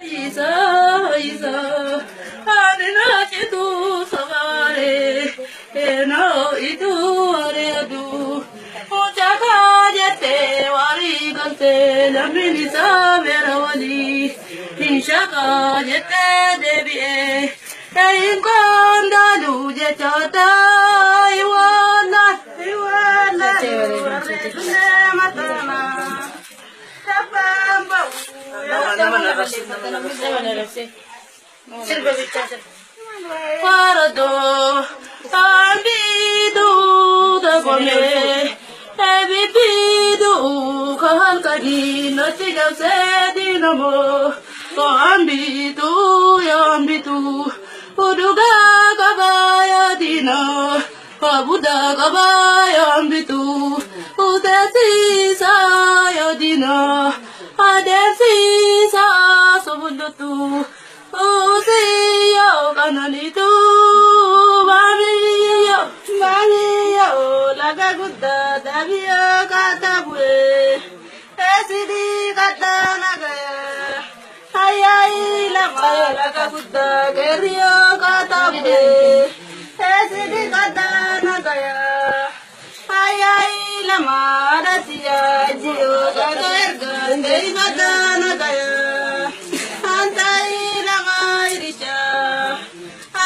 Isa, isa, anina chitu savare, eno itu areadu, uchaka jete wari gante, lamini saverawali, inshaka jete debiye, inkonda luje chota, iwana, matana. Farado, ambidu da gome, ebibidu kahal kadi nati jause dinamo, ambidu ya ambidu, uduga kabaya dina, abuda kabaya ambidu, udesi saya dina. Adesi sa sobundutu, usiyo kananitu, mamiyo, laga gudda dabiyo katabwe, esidi katanagaya, ayai lama laga gudda geriyo katabwe, esidi katanagaya. Ayai lama rasiya jiyo gagarga ngei madana gaya antai lama irisha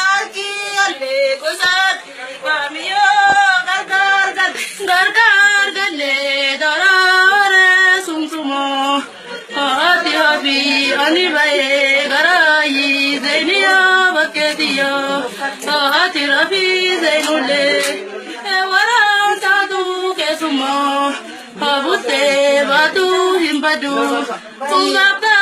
aki alle gozati kamiyo gargar galle darare sumsumo hati habi ani bae garai zainiya baketiyo hati rabi zainule Abute batu himpadu, ungapta